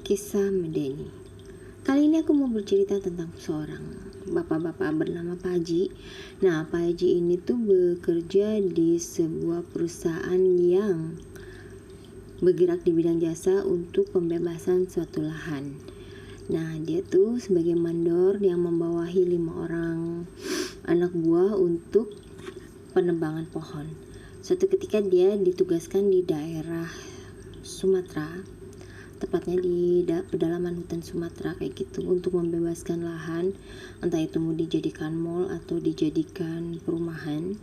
Kisah Medeni. Kali ini aku mau bercerita tentang seorang bapak-bapak bernama Pak Haji. Nah, Pak Haji ini tuh bekerja di sebuah perusahaan yang bergerak di bidang jasa untuk pembebasan suatu lahan. Nah, dia tuh sebagai mandor yang membawahi 5 orang anak buah untuk penebangan pohon. Suatu ketika dia ditugaskan di daerah Sumatera, tepatnya di pedalaman hutan Sumatera kayak gitu, untuk membebaskan lahan, entah itu mau dijadikan mall atau dijadikan perumahan.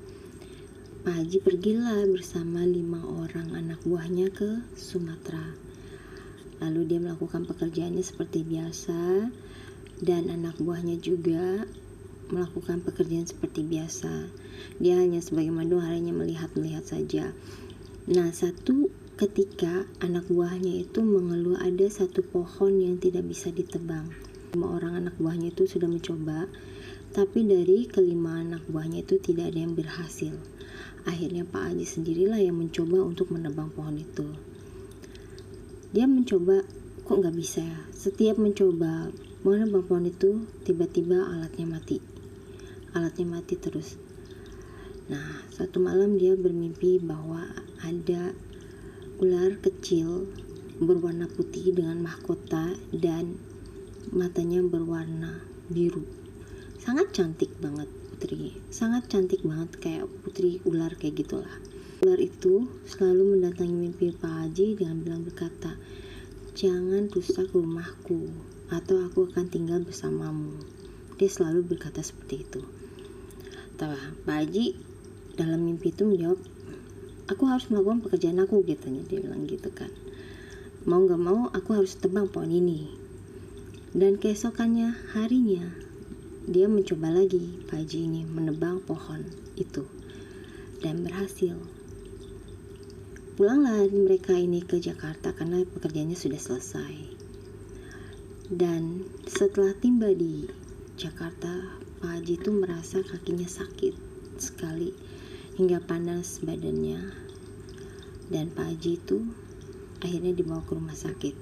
Pak Haji pergilah bersama 5 orang anak buahnya ke Sumatera. Lalu dia melakukan pekerjaannya seperti biasa, dan anak buahnya juga melakukan pekerjaan seperti biasa. Dia hanya sebagai mandor, hanya melihat-melihat saja. Nah, satu ketika anak buahnya itu mengeluh ada satu pohon yang tidak bisa ditebang. 5 orang anak buahnya itu sudah mencoba, tapi dari kelima anak buahnya itu tidak ada yang berhasil. Akhirnya Pak Haji sendirilah yang mencoba untuk menebang pohon itu. Dia mencoba, kok nggak bisa ya. Setiap mencoba menebang pohon itu, tiba-tiba alatnya mati terus. Nah, suatu malam dia bermimpi bahwa ada ular kecil berwarna putih dengan mahkota dan matanya berwarna biru. Sangat cantik banget kayak putri ular kayak gitulah. Ular itu selalu mendatangi mimpi Pak Haji dengan berkata, "Jangan rusak rumahku atau aku akan tinggal bersamamu." Dia selalu berkata seperti itu. Pak Haji dalam mimpi itu menjawab, "Aku harus melakukan pekerjaan aku," gitu. Dia bilang gitu kan. Mau gak mau aku harus tebang pohon ini. Dan keesokannya harinya dia mencoba lagi, Pak Haji ini menebang pohon itu dan berhasil. Pulanglah mereka ini ke Jakarta karena pekerjaannya sudah selesai. Dan setelah tiba di Jakarta, Pak Haji itu merasa kakinya sakit sekali hingga panas badannya. Dan Pak Haji itu akhirnya dibawa ke rumah sakit.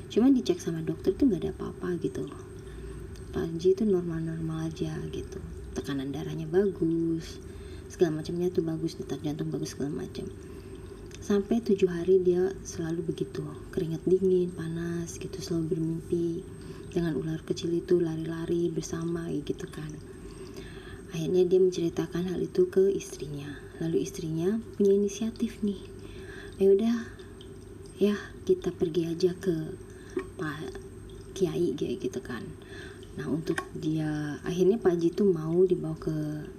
Cuma dicek sama dokter tuh gak ada apa-apa gitu. Pak Haji itu normal-normal aja gitu. Tekanan darahnya bagus, segala macamnya tuh bagus, detak jantung bagus, segala macam. Sampai 7 hari dia selalu begitu, keringat dingin, panas gitu, selalu bermimpi dengan ular kecil itu lari-lari bersama gitu kan. Akhirnya dia menceritakan hal itu ke istrinya. Lalu istrinya punya inisiatif nih, ayo udah ya kita pergi aja ke Pak Kiai gitu kan. Nah, untuk dia akhirnya Pak Haji itu mau dibawa ke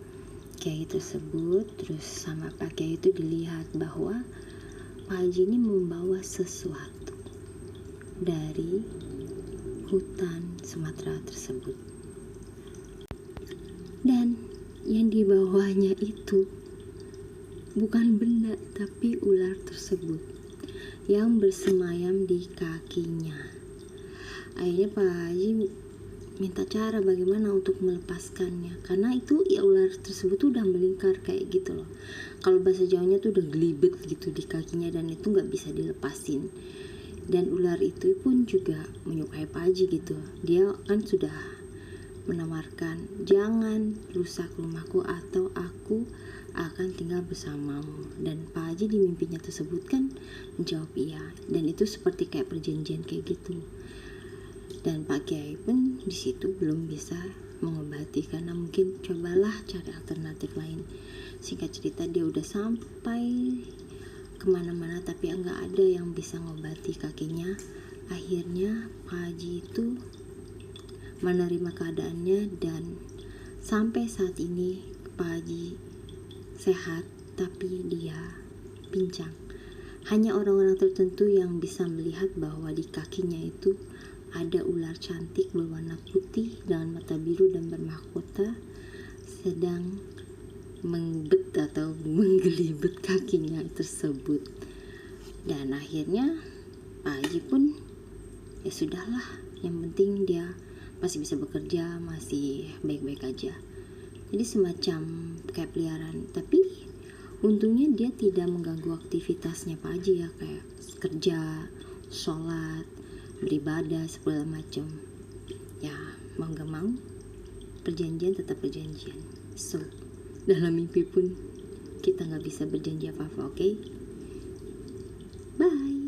Kiai tersebut. Terus sama Pak Kiai itu dilihat bahwa Pak Haji ini membawa sesuatu dari hutan Sumatera tersebut. Dan yang dibawanya itu bukan benda, tapi ular tersebut yang bersemayam di kakinya. Akhirnya Pak Haji minta cara bagaimana untuk melepaskannya, karena itu ya ular tersebut tuh udah melingkar kayak gitu loh. Kalau bahasa Jawanya tuh udah gelibet gitu di kakinya dan itu nggak bisa dilepasin. Dan ular itu pun juga menyukai Pak Haji gitu. Dia kan sudah menawarkan, "Jangan rusak rumahku atau aku akan tinggal bersamamu." Dan Pak Haji di mimpinya tersebut kan menjawab iya. Dan itu seperti kayak perjanjian kayak gitu. Dan Pak Kiai pun di situ belum bisa mengobati karena mungkin cobalah cari alternatif lain. Singkat cerita dia udah sampai kemana-mana tapi nggak ada yang bisa ngobati kakinya. Akhirnya Pak Haji itu menerima keadaannya dan sampai saat ini Pak Haji sehat tapi dia pincang. Hanya orang-orang tertentu yang bisa melihat bahwa di kakinya itu ada ular cantik berwarna putih dengan mata biru dan bermahkota sedang menggelibet kakinya tersebut. Dan akhirnya Pak Haji pun ya sudahlah, yang penting dia masih bisa bekerja, masih baik-baik aja. Jadi semacam kayak peliharaan, tapi untungnya dia tidak mengganggu aktivitasnya Pak Haji ya, kayak kerja, sholat, beribadah segala macam. Ya mau gak mau, perjanjian tetap perjanjian. So dalam mimpi pun kita gak bisa berjanji apa-apa, oke? Bye.